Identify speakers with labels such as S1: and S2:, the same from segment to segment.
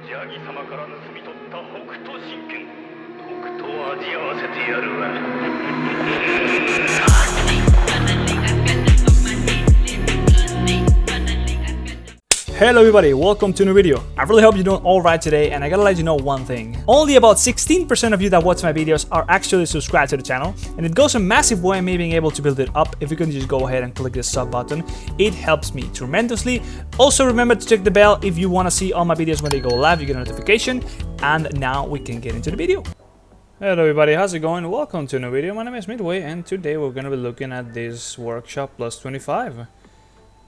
S1: ジャギ様から盗み取った北斗神拳、とくと味合わせてやるわ。
S2: Hello everybody, welcome to a new video. I really hope you're doing alright today, and I gotta let you know one thing. Only about 16% of you that watch my videos are actually subscribed to the channel, and it goes a massive way in me being able to build it up. If you can just go ahead and click the sub button, it helps me tremendously. Also remember to check the bell if you want to see all my videos when they go live, you get a notification. And now we can get into the video. Hello everybody, how's it going? Welcome to a new video. My name is Midway, and today we're gonna be looking at this workshop plus 25.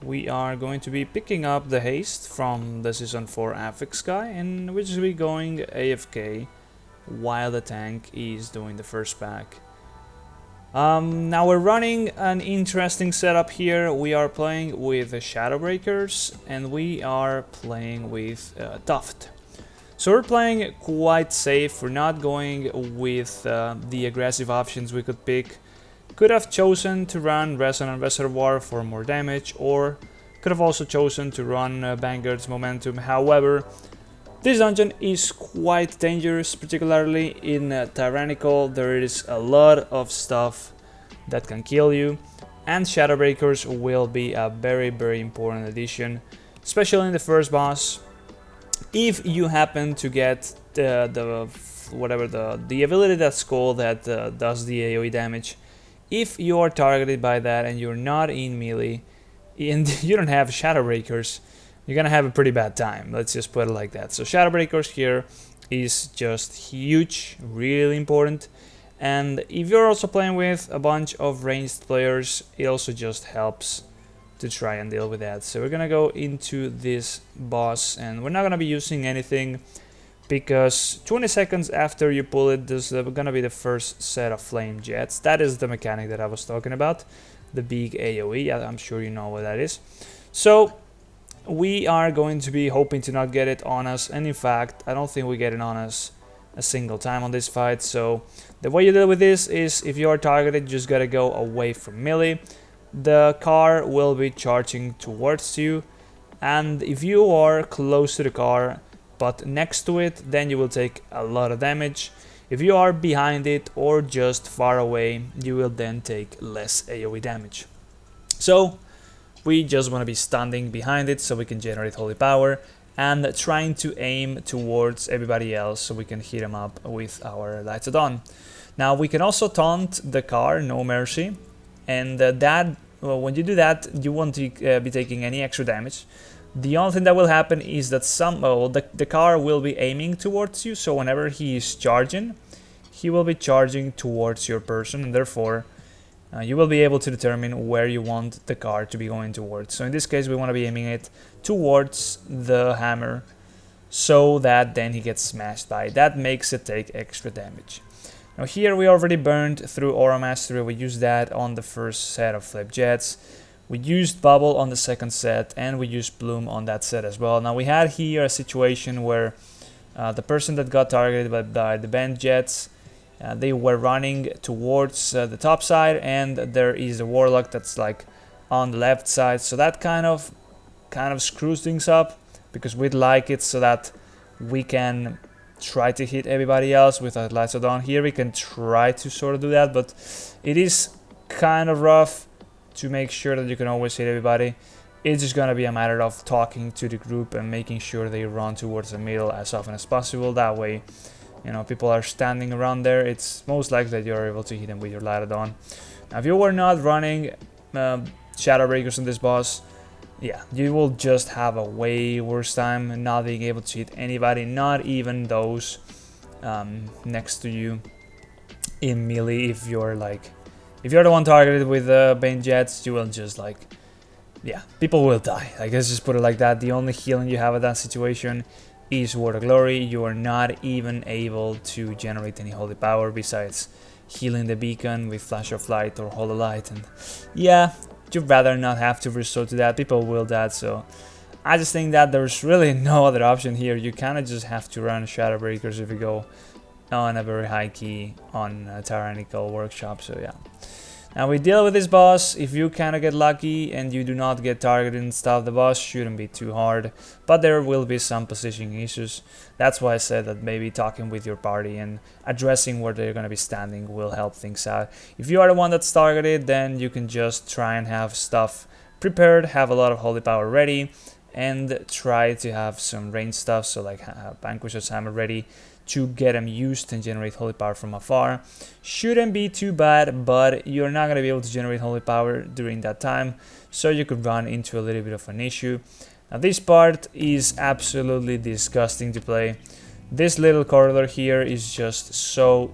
S2: We are going to be picking up the haste from the Season 4 affix guy, and we're just be going AFK while the tank is doing the first pack. Now we're running an interesting setup here. We are playing with the Shadowbreakers, and we are playing with Tuft. So we're playing quite safe. We're not going with the aggressive options we could pick. Could have chosen to run Resonant Reservoir for more damage, or could have also chosen to run Vanguard's Momentum. However, this dungeon is quite dangerous, particularly in Tyrannical. There is a lot of stuff that can kill you, and Shadowbreakers will be a very important addition, especially in the first boss. If you happen to get the ability that's called that does the AoE damage. If you are targeted by that and you're not in melee and you don't have Shadowbreakers, you're gonna have a pretty bad time. Let's just put it like that. So Shadowbreakers here is just huge, really important. And if you're also playing with a bunch of ranged players, it also just helps to try and deal with that. So we're gonna go into this boss, and we're not gonna be using anything, because 20 seconds after you pull it, there's gonna be the first set of flame jets. That is the mechanic that I was talking about, the big AoE. I'm sure you know what that is. So we are going to be hoping to not get it on us, and in fact I don't think we get it on us a single time on this fight. So the way you deal with this is, if you are targeted, you just gotta go away from melee. The car will be charging towards you, and if you are close to the car but next to it, then you will take a lot of damage. If you are behind it or just far away, you will then take less AoE damage. So we just want to be standing behind it so we can generate holy power, and trying to aim towards everybody else so we can hit them up with our Lights of Dawn. Now we can also taunt the car, no mercy, and when you do that, you won't be taking any extra damage. The only thing that will happen is that the car will be aiming towards you, so whenever he is charging, he will be charging towards your person, and therefore you will be able to determine where you want the car to be going towards. So in this case, we want to be aiming it towards the hammer, so that then he gets smashed by it. That makes it take extra damage. Now here we already burned through Aura Mastery. We used that on the first set of flip jets. We used Bubble on the second set, and we used Bloom on that set as well. Now we had here a situation where the person that got targeted by the band jets, they were running towards the top side, and there is a Warlock that's like on the left side. So that kind of screws things up, because we'd like it so that we can try to hit everybody else with our Lights of Dawn. Here we can try to sort of do that, but it is kind of rough to make sure that you can always hit everybody. It's just gonna be a matter of talking to the group and making sure they run towards the middle as often as possible. That way, you know, people are standing around there, it's most likely that you're able to hit them with your Light of Dawn. Now if you were not running Shadowbreakers on this boss, yeah, you will just have a way worse time not being able to hit anybody, not even those next to you in melee. If you're the one targeted with Bane Jets, you will just yeah, people will die. Let's just put it like that. The only healing you have at that situation is Word of Glory. You are not even able to generate any holy power besides healing the beacon with Flash of Light or Hollow Light. And yeah, you'd rather not have to resort to that. People will die, so I just think that there's really no other option here. You kind of just have to run Shadowbreakers if you go on a very high key on Tyrannical Workshop. So yeah. And we deal with this boss. If you kind of get lucky and you do not get targeted and stuff, the boss shouldn't be too hard, but there will be some positioning issues. That's why I said that maybe talking with your party and addressing where they're going to be standing will help things out. If you are the one that's targeted, then you can just try and have stuff prepared, have a lot of holy power ready, and try to have some range stuff, so like Vanquisher's Hammer ready to get them used and generate holy power from afar. Shouldn't be too bad, but you're not going to be able to generate holy power during that time, so you could run into a little bit of an issue. Now this part is absolutely disgusting to play. This little corridor here is just so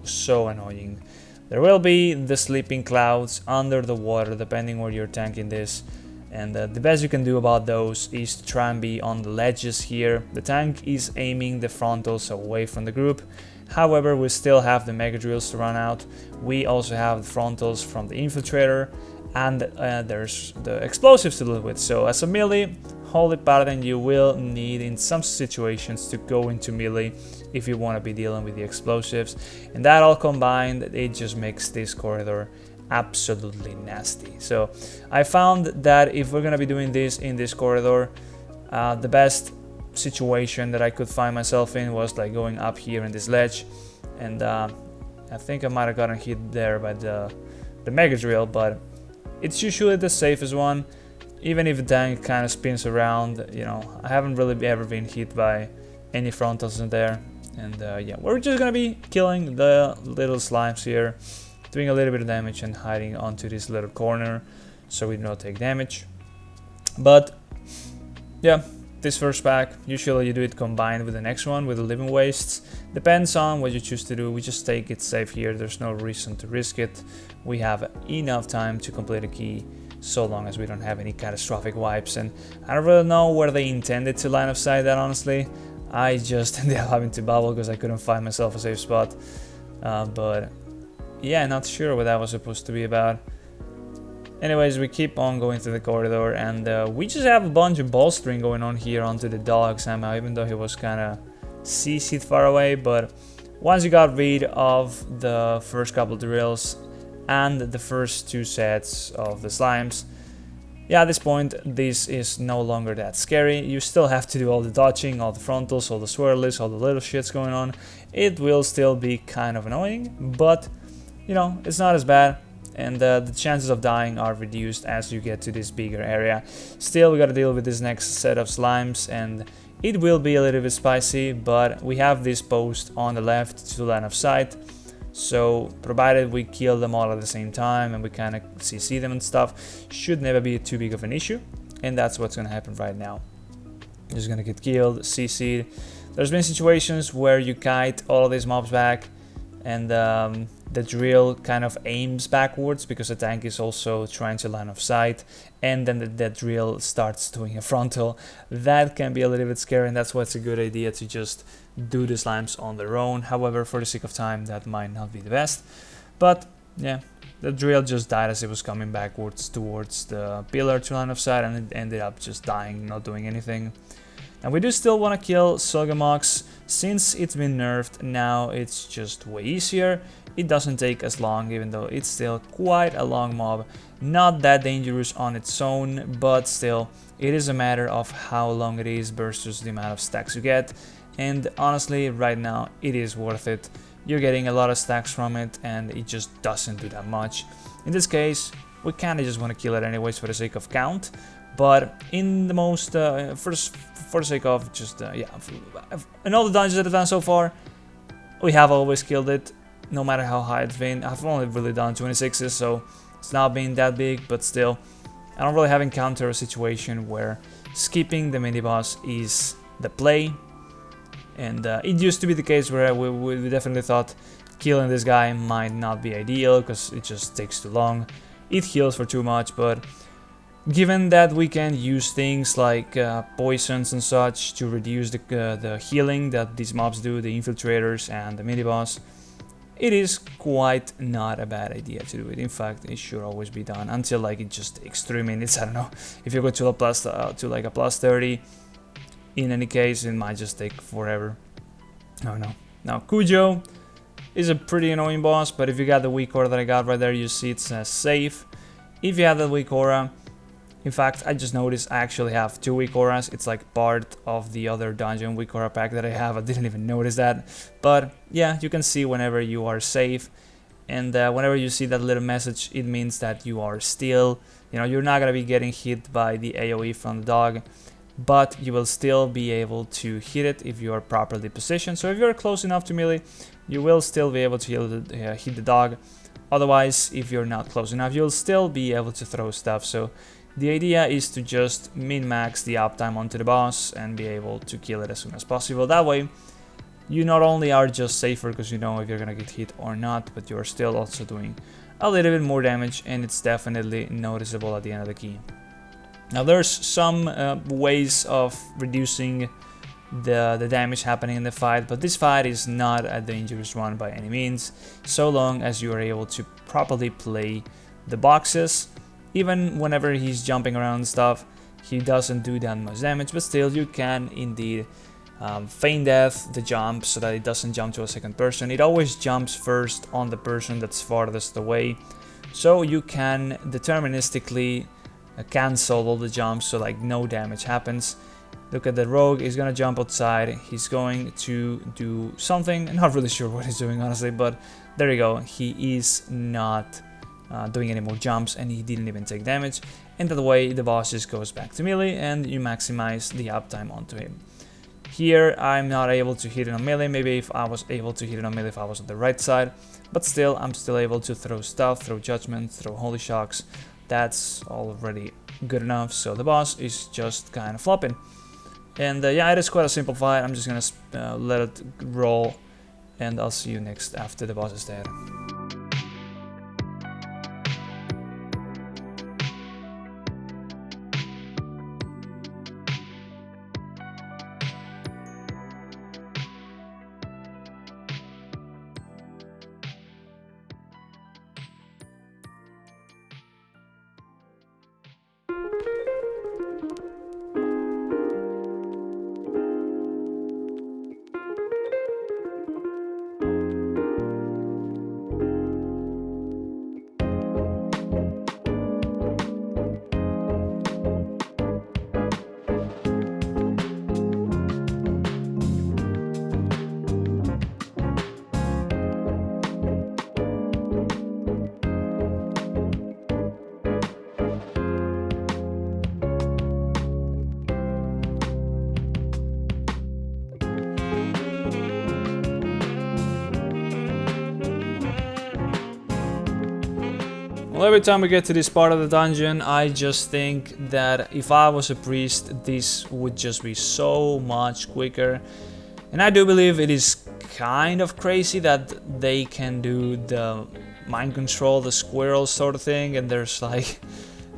S2: annoying. There will be the sleeping clouds under the water depending where you're tanking this. And the best you can do about those is to try and be on the ledges here. The tank is aiming the frontals away from the group. However, we still have the mega drills to run out. We also have the frontals from the infiltrator, and there's the explosives to deal with. So as a melee holy paladin, you will need in some situations to go into melee if you want to be dealing with the explosives. And that all combined, it just makes this corridor absolutely nasty. So I found that if we're gonna be doing this in this corridor, the best situation that I could find myself in was like going up here in this ledge, and I think I might have gotten hit there by the mega drill, but it's usually the safest one. Even if the tank kind of spins around, you know, I haven't really ever been hit by any frontals in there. And yeah, we're just gonna be killing the little slimes here, doing a little bit of damage and hiding onto this little corner so we do not take damage. But yeah, this first pack, usually you do it combined with the next one with the living wastes. Depends on what you choose to do. We just take it safe here. There's no reason to risk it. We have enough time to complete a key so long as we don't have any catastrophic wipes. And I don't really know where they intended to line of sight that, honestly. I just ended up having to bubble because I couldn't find myself a safe spot. But yeah, not sure what that was supposed to be about. Anyways, we keep on going through the corridor, and we just have a bunch of bolstering going on here onto the dog somehow, even though he was kind of CC'd far away. But once you got rid of the first couple drills and the first two sets of the slimes, yeah, at this point, this is no longer that scary. You still have to do all the dodging, all the frontals, all the swirlies, all the little shits going on. It will still be kind of annoying, but you know, it's not as bad, and the chances of dying are reduced as you get to this bigger area. Still, we gotta deal with this next set of slimes, and it will be a little bit spicy, but we have this post on the left to line of sight, so provided we kill them all at the same time and we kind of CC them and stuff, should never be too big of an issue, and that's what's gonna happen right now. Just gonna get killed, CC'd. There's been situations where you kite all of these mobs back, and the drill kind of aims backwards because the tank is also trying to line of sight, and then the drill starts doing a frontal. That can be a little bit scary, and that's why it's a good idea to just do the slimes on their own. However, for the sake of time, that might not be the best. But yeah, the drill just died as it was coming backwards towards the pillar to line of sight, and it ended up just dying, not doing anything. And we do still want to kill Soggy Mox. Since it's been nerfed, now it's just way easier. It doesn't take as long, even though it's still quite a long mob. Not that dangerous on its own, but still, it is a matter of how long it is versus the amount of stacks you get. And honestly, right now, it is worth it. You're getting a lot of stacks from it, and it just doesn't do that much. In this case, we kind of just want to kill it anyways for the sake of count. But in the most, for the sake of just, yeah, in all the dungeons that I've done so far, we have always killed it, no matter how high it's been. I've only really done 26s, so it's not been that big, but still, I don't really have encountered a situation where skipping the mini-boss is the play. And it used to be the case where we definitely thought killing this guy might not be ideal, because it just takes too long. It heals for too much, but given that we can use things like poisons and such to reduce the healing that these mobs do, the infiltrators and the mini-boss, it is quite not a bad idea to do it. In fact, it should always be done until like it just takes 3 minutes. I don't know, if you go to a plus like a plus 30, in any case, it might just take forever. I don't know. Now Cujo, is a pretty annoying boss, but if you got the weak aura that I got right there, you see it's safe. If you have the weak aura, in fact, I just noticed I actually have 2 weak auras. It's like part of the other dungeon weak aura pack that I have. I didn't even notice that. But yeah, you can see whenever you are safe. And whenever you see that little message, it means that you are still, you know, you're not going to be getting hit by the AoE from the dog. But you will still be able to hit it if you are properly positioned. So if you're close enough to melee, you will still be able to hit the dog. Otherwise, if you're not close enough, you'll still be able to throw stuff. So the idea is to just min-max the uptime onto the boss and be able to kill it as soon as possible. That way, you not only are just safer because you know if you're gonna get hit or not, but you're still also doing a little bit more damage, and it's definitely noticeable at the end of the key. Now there's some ways of reducing the damage happening in the fight, but this fight is not a dangerous one by any means, so long as you are able to properly play the boxes. Even whenever he's jumping around and stuff, he doesn't do that much damage, but still you can indeed feign death the jump so that it doesn't jump to a second person. It always jumps first on the person that's farthest away, so you can deterministically cancel all the jumps so like no damage happens. Look at the rogue, he's gonna jump outside, he's going to do something, I'm not really sure what he's doing honestly, but there you go, he is not doing any more jumps and he didn't even take damage, and that way the boss just goes back to melee and you maximize the uptime onto him. Here I'm not able to hit it on melee, maybe if I was able to hit it on melee if I was on the right side, but still I'm still able to throw stuff, throw judgment, throw holy shocks. That's already good enough, so the boss is just kind of flopping. And yeah, it is quite a simple fight. I'm just gonna let it roll, and I'll see you next after the boss is dead. Well, every time we get to this part of the dungeon, I just think that if I was a priest, this would just be so much quicker. And I do believe it is kind of crazy that they can do the mind control, the squirrel sort of thing, and there's like,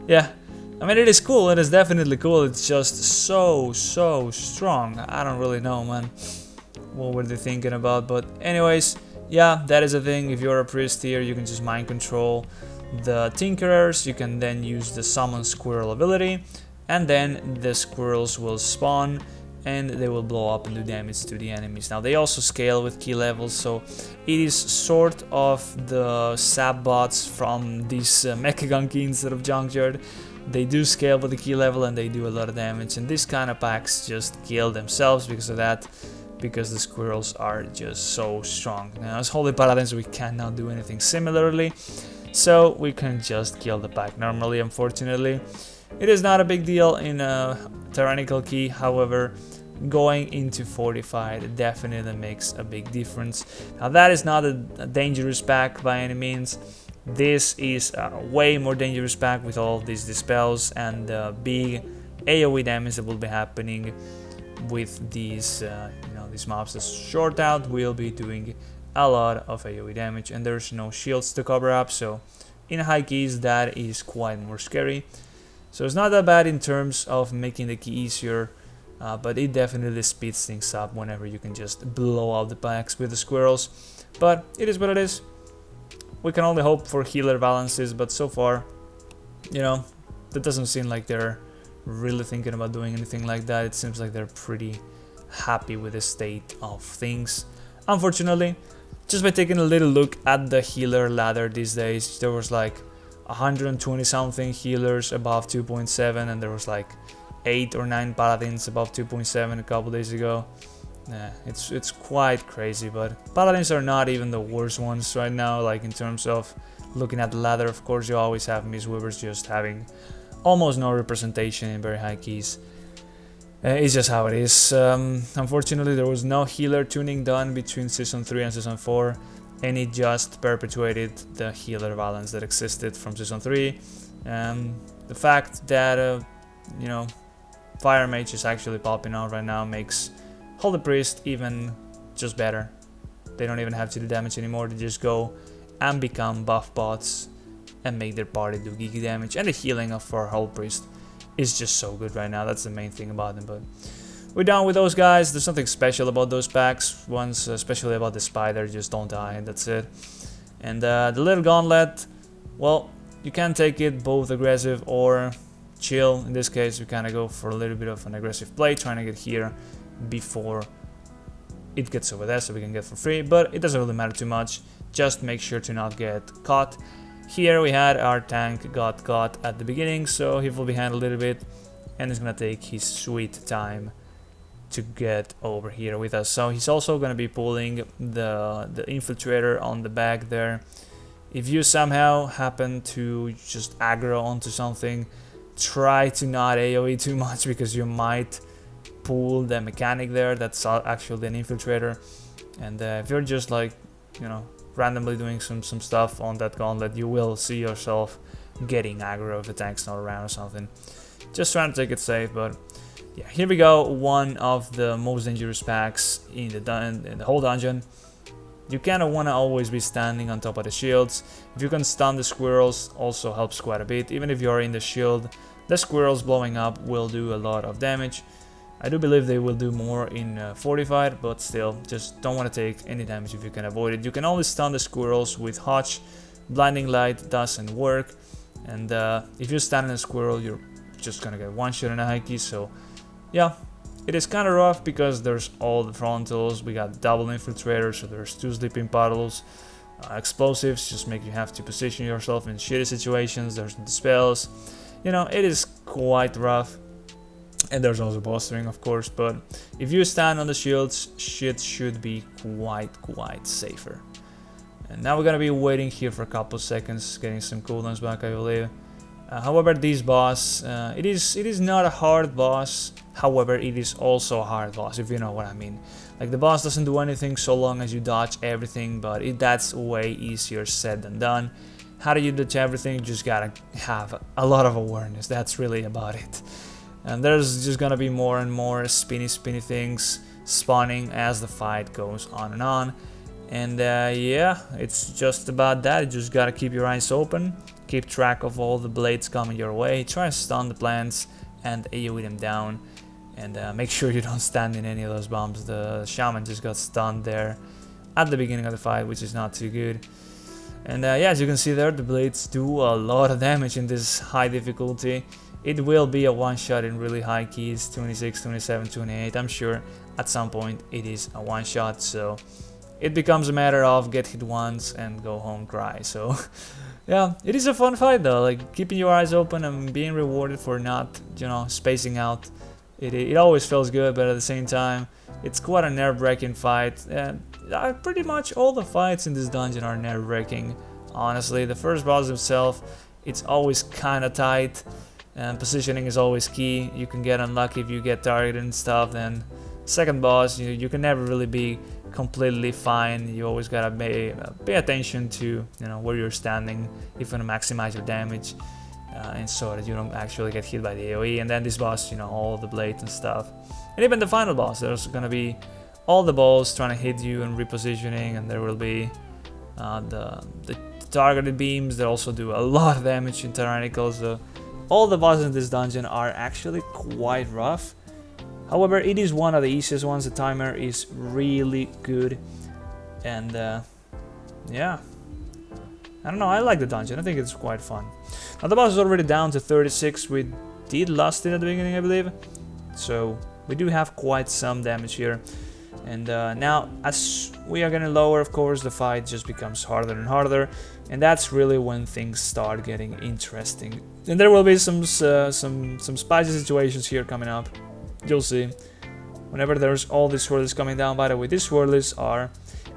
S2: yeah, I mean, it is cool, it is definitely cool, it's just so strong. I don't really know, man, what were they thinking about, but anyways, yeah, that is a thing. If you're a priest here, you can just mind control the tinkerers, you can then use the summon squirrel ability, and then the squirrels will spawn and they will blow up and do damage to the enemies. Now they also scale with key levels, so it is sort of the sap bots from this Mechagunky instead of Junkyard. They do scale with the key level and they do a lot of damage, and these kind of packs just kill themselves because of that, because the squirrels are just so strong. Now as Holy Paladins we cannot do anything similarly, so we can just kill the pack normally, unfortunately. It is not a big deal in a tyrannical key, however, going into fortified definitely makes a big difference. Now that is not a dangerous pack by any means. This is a way more dangerous pack with all these dispels and the big AoE damage that will be happening with these, these mobs. As short out will be doing a lot of AoE damage, and there's no shields to cover up, so in high keys that is quite more scary. So it's not that bad in terms of making the key easier, but it definitely speeds things up whenever you can just blow out the packs with the squirrels. But it is what it is. We can only hope for healer balances, but so far, that doesn't seem like they're really thinking about doing anything like that. It seems like they're pretty happy with the state of things. Unfortunately, just by taking a little look at the healer ladder these days, there was like 120 something healers above 2.7, and there was like 8 or 9 paladins above 2.7 a couple days ago. Yeah, it's quite crazy, but paladins are not even the worst ones right now, like in terms of looking at the ladder. Of course, you always have Mistweavers just having almost no representation in very high keys. It's just how it is. Unfortunately, there was no healer tuning done between Season 3 and Season 4, and it just perpetuated the healer balance that existed from Season 3. The fact that, you know, Fire Mage is actually popping out right now makes Holy Priest even just better. They don't even have to do damage anymore, they just go and become buff bots and make their party do geeky damage. And the healing for Holy Priest is just so good right now, that's the main thing about them. But we're done with those guys. There's something special about those packs, ones especially about the spider, just don't die and that's it. And the little gauntlet, well, you can take it both aggressive or chill. In this case, we kind of go for a little bit of an aggressive play, trying to get here before it gets over there so we can get for free, but it doesn't really matter too much. Just make sure to not get caught. Here we had our tank got caught at the beginning, so he will behind a little bit and he's gonna take his sweet time to get over here with us. So he's also gonna be pulling the infiltrator on the back there. If you somehow happen to just aggro onto something, try to not AoE too much, because you might pull the mechanic there that's actually an infiltrator. And if you're just like, you know, randomly doing some stuff on that gauntlet, you will see yourself getting aggro if the tank's not around or something. Just trying to take it safe. But yeah, here we go, one of the most dangerous packs in the whole dungeon. You kind of want to always be standing on top of the shields. If you can stun the squirrels, also helps quite a bit. Even if you're in the shield, the squirrels blowing up will do a lot of damage. I do believe they will do more in Fortified, but still, just don't want to take any damage if you can avoid it. You can only stun the squirrels with Hutch. Blinding Light doesn't work, and if you're stunning a squirrel, you're just gonna get one shot in a high key. So yeah, it is kind of rough because there's all the frontals. We got double infiltrators, so there's 2 sleeping puddles. Explosives just make you have to position yourself in shitty situations. There's the spells. You know, it is quite rough. And there's also boss ring, of course, but if you stand on the shields, shit should be quite safer. And now we're gonna be waiting here for a couple seconds, getting some cooldowns back, I believe. However, this boss, it is not a hard boss. However, it is also a hard boss, if you know what I mean. Like, the boss doesn't do anything so long as you dodge everything, but that's way easier said than done. How do you dodge everything? You just gotta have a lot of awareness. That's really about it. And there's just gonna be more and more spinny things spawning as the fight goes on and on. And yeah, it's just about that. You just gotta keep your eyes open, keep track of all the blades coming your way, try to stun the plants and AoE them down, and make sure you don't stand in any of those bombs. The shaman just got stunned there at the beginning of the fight, which is not too good. And yeah, as you can see there, the blades do a lot of damage in this high difficulty. It will be a one-shot in really high keys, 26, 27, 28. I'm sure at some point it is a one-shot, so it becomes a matter of get hit once and go home cry. So yeah, it is a fun fight though, like keeping your eyes open and being rewarded for not, you know, spacing out. It always feels good, but at the same time, it's quite a nerve-wracking fight. And pretty much all the fights in this dungeon are nerve-wracking, honestly. The first boss himself, it's always kind of tight. And positioning is always key. You can get unlucky if you get targeted and stuff. Then second boss, you can never really be completely fine. You always gotta pay attention to, you know, where you're standing if you want to maximize your damage, and so that you don't actually get hit by the AoE. And then this boss, you know, all the blades and stuff. And even the final boss, there's gonna be all the balls trying to hit you and repositioning, and there will be the targeted beams that also do a lot of damage in Tyrannicals. All the bosses in this dungeon are actually quite rough. However, it is one of the easiest ones. The timer is really good. And yeah, I don't know, I like the dungeon. I think it's quite fun. Now the boss is already down to 36. We did lust it at the beginning, I believe. So we do have quite some damage here. And now, as we are gonna lower, of course, the fight just becomes harder and harder, and that's really when things start getting interesting. And there will be some spicy situations here coming up. You'll see. Whenever there's all these swirlies coming down. By the way, these swirlies are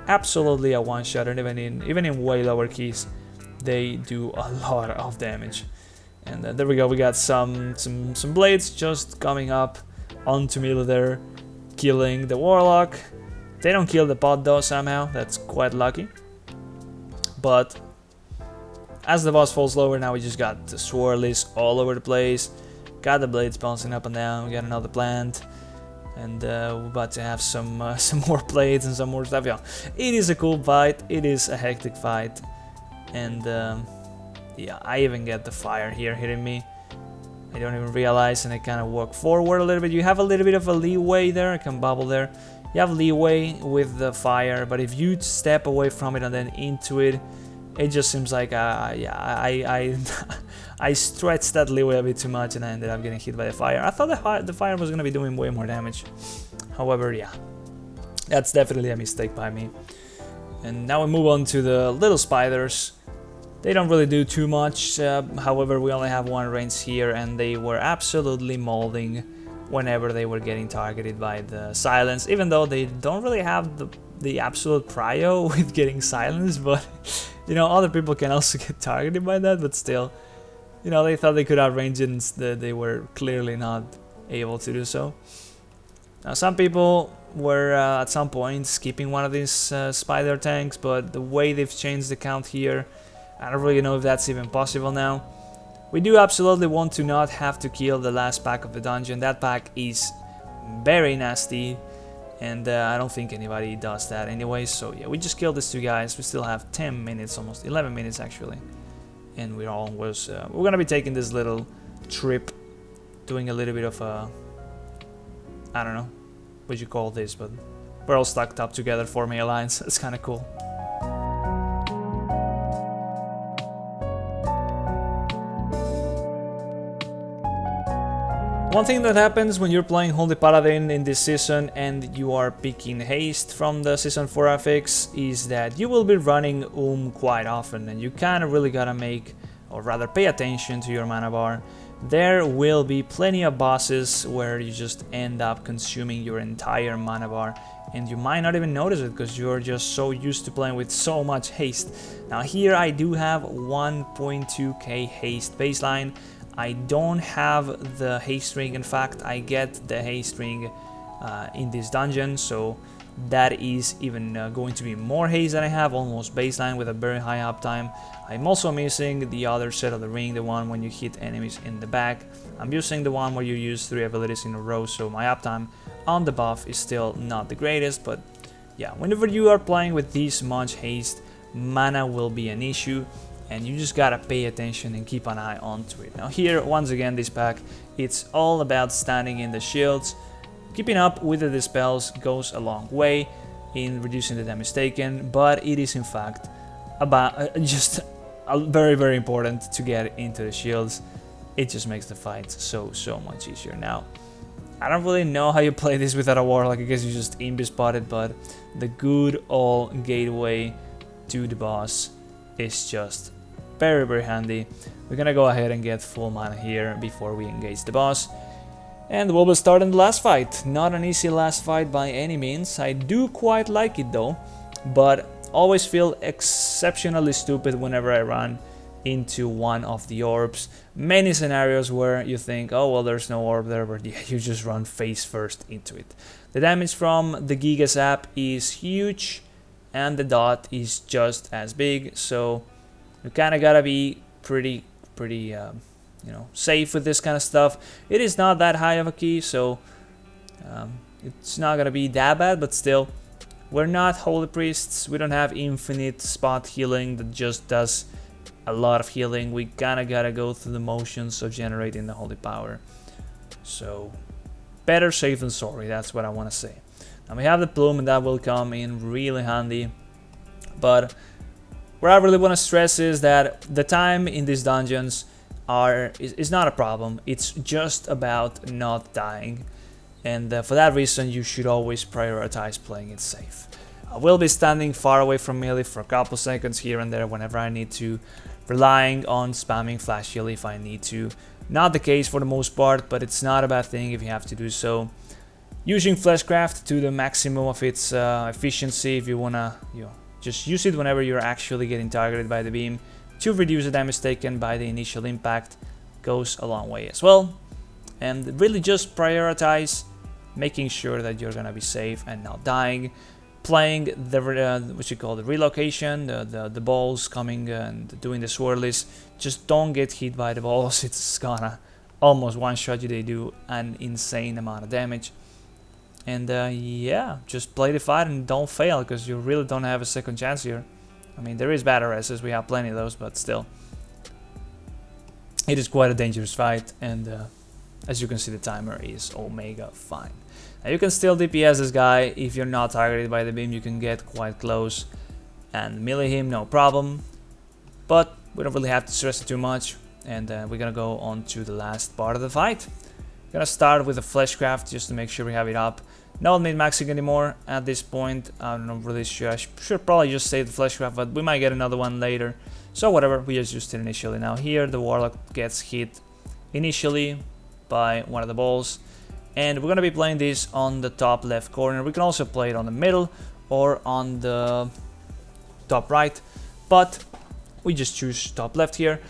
S2: absolutely a one-shot, and even in way lower keys, they do a lot of damage. And there we go. We got some blades just coming up onto melee there, killing the warlock. They don't kill the pod though somehow. That's quite lucky. But as the boss falls lower, now we just got the swirlies all over the place. Got the blades bouncing up and down. We got another plant. And we're about to have some more blades and some more stuff. Yeah, it is a cool fight. It is a hectic fight. And yeah, I even get the fire here hitting me. I don't even realize, and I kind of walk forward a little bit. You have a little bit of a leeway there. I can bubble there. You have leeway with the fire, but if you step away from it and then into it, it just seems like yeah, I stretched that leeway a bit too much, and I ended up getting hit by the fire. I thought the fire was gonna be doing way more damage. However, yeah, that's definitely a mistake by me. And now we move on to the little spiders. They don't really do too much. However, we only have one range here, and they were absolutely molding whenever they were getting targeted by the silence, even though they don't really have the absolute prio with getting silenced. But you know, other people can also get targeted by that, but still, you know, they thought they could outrange it, and they were clearly not able to do so. Now, some people were at some point skipping one of these spider tanks, but the way they've changed the count here, I don't really know if that's even possible now. We do absolutely want to not have to kill the last pack of the dungeon. That pack is very nasty, and I don't think anybody does that anyway. So yeah, we just killed these two guys. We still have 10 minutes, almost 11 minutes actually, and we're almost we're gonna be taking this little trip, doing a little bit of a, I don't know what you call this, but we're all stacked up together, forming a line. So it's kind of cool. One thing that happens when you're playing Holy Paladin in this season and you are picking haste from the Season 4 affix is that you will be running quite often, and you kind of really gotta make, or rather pay attention to your mana bar. There will be plenty of bosses where you just end up consuming your entire mana bar, and you might not even notice it because you're just so used to playing with so much haste. Now here I do have 1.2k haste baseline. I don't have the haste ring. In fact, I get the haste ring in this dungeon, so that is even going to be more haste than I have, almost baseline with a very high uptime. I'm also missing the other set of the ring, the one when you hit enemies in the back. I'm using the one where you use 3 abilities in a row, so my uptime on the buff is still not the greatest, but yeah, whenever you are playing with this much haste, mana will be an issue, and you just gotta pay attention and keep an eye onto it. Now here, once again, this pack, it's all about standing in the shields. Keeping up with the dispels goes a long way in reducing the damage taken, but it is in fact about just very, very important to get into the shields. It just makes the fight so much easier. Now, I don't really know how you play this without a warlock. I guess you just invis spot it, but the good old gateway to the boss is just very, very handy. We're gonna go ahead and get full mana here before we engage the boss, and we'll be starting the last fight. Not an easy last fight by any means. I do quite like it though, but always feel exceptionally stupid whenever I run into one of the orbs. Many scenarios where you think, oh well, there's no orb there, but yeah, you just run face first into it. The damage from the Giga Zap is huge, and the dot is just as big, so you kind of gotta be pretty you know, safe with this kind of stuff. It is not that high of a key, so it's not gonna be that bad, but still, we're not holy priests. We don't have infinite spot healing that just does a lot of healing. We kinda gotta go through the motions of generating the holy power. So better safe than sorry, that's what I want to say. Now we have the plume, and that will come in really handy, but what I really want to stress is that the time in these dungeons is not a problem. It's just about not dying. and for that reason you should always prioritize playing it safe. I will be standing far away from melee for a couple seconds here and there whenever I need to, relying on spamming flash heal if I need to. Not the case for the most part, but it's not a bad thing if you have to do so. Using Fleshcraft to the maximum of its efficiency if you wanna, just use it whenever you're actually getting targeted by the beam to reduce the damage taken by the initial impact goes a long way as well. And really just prioritize making sure that you're gonna be safe and not dying. Playing the the relocation, the balls coming and doing the swirlies. Just don't get hit by the balls. It's gonna almost one-shot you. They do an insane amount of damage. And yeah, just play the fight and don't fail, because you really don't have a second chance here. I mean, there is battle resets, we have plenty of those, but still. It is quite a dangerous fight, and as you can see, the timer is omega fine. Now you can still DPS this guy. If you're not targeted by the beam, you can get quite close and melee him, no problem. But we don't really have to stress it too much, and we're gonna go on to the last part of the fight. Gonna start with a Fleshcraft just to make sure we have it up. Not min-maxing anymore at this point. I'm not really sure. I should probably just save the Fleshcraft, but we might get another one later. So whatever, we just used it initially. Now here the Warlock gets hit initially by one of the balls. And we're gonna be playing this on the top left corner. We can also play it on the middle or on the top right, but we just choose top left here.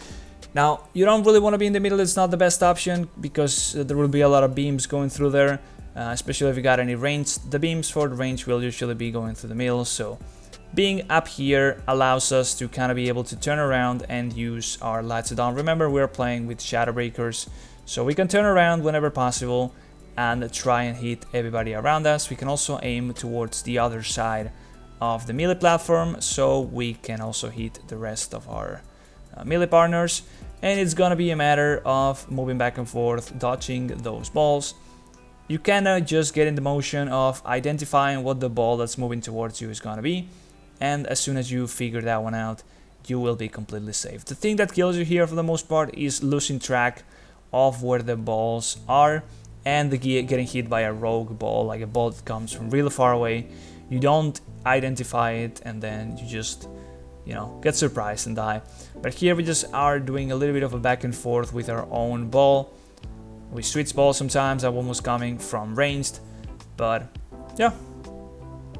S2: Now, you don't really want to be in the middle. It's not the best option because there will be a lot of beams going through there, especially if you got any range. The beams for the range will usually be going through the middle, so being up here allows us to kind of be able to turn around and use our lights on. Remember, we're playing with Shadowbreakers, so we can turn around whenever possible and try and hit everybody around us. We can also aim towards the other side of the melee platform, so we can also hit the rest of our melee partners, and it's gonna be a matter of moving back and forth, dodging those balls. You cannot just get in the motion of identifying what the ball that's moving towards you is gonna be, and as soon as you figure that one out, you will be completely safe. The thing that kills you here for the most part is losing track of where the balls are and getting hit by a rogue ball, like a ball that comes from really far away. You don't identify it and then you just, get surprised and die. But here we just are doing a little bit of a back and forth with our own ball. We switch balls sometimes, that one was coming from ranged, but yeah,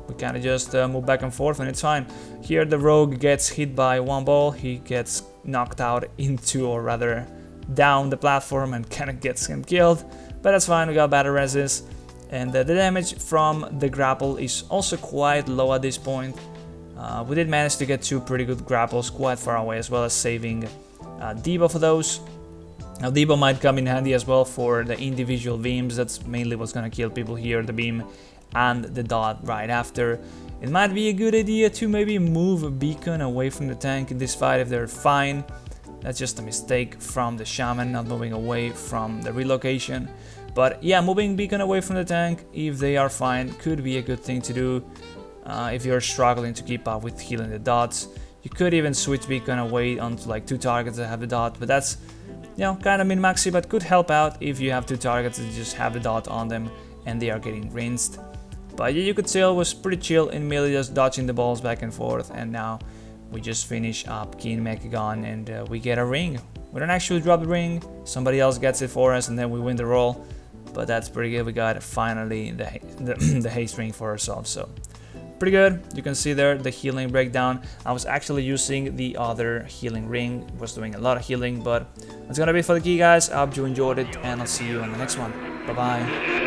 S2: we kind of just move back and forth and it's fine. Here the rogue gets hit by one ball, he gets knocked out into, or rather down the platform, and kind of gets him killed, but that's fine, we got battle resist. And the damage from the grapple is also quite low at this point. We did manage to get two pretty good grapples quite far away, as well as saving Debo for those. Now Debo might come in handy as well for the individual beams. That's mainly what's gonna kill people here, the beam and the dot right after. It might be a good idea to maybe move a beacon away from the tank in this fight if they're fine. That's just a mistake from the shaman, not moving away from the relocation. But yeah, moving beacon away from the tank if they are fine could be a good thing to do. If you're struggling to keep up with healing the dots, you could even switch beacon away onto like two targets that have the dot, but that's kind of min-maxy, but could help out if you have two targets that just have the dot on them and they are getting rinsed. But yeah, you could say it was pretty chill in melee, just dodging the balls back and forth, and now we just finish up King Mechagon and we get a ring. We don't actually drop the ring, somebody else gets it for us and then we win the roll, but that's pretty good. We got finally the haste ring for ourselves, so pretty good. You can see there the healing breakdown. I was actually using the other healing ring, was doing a lot of healing, but that's gonna be for the key, guys. I hope you enjoyed it and I'll see you on the next one. Bye bye.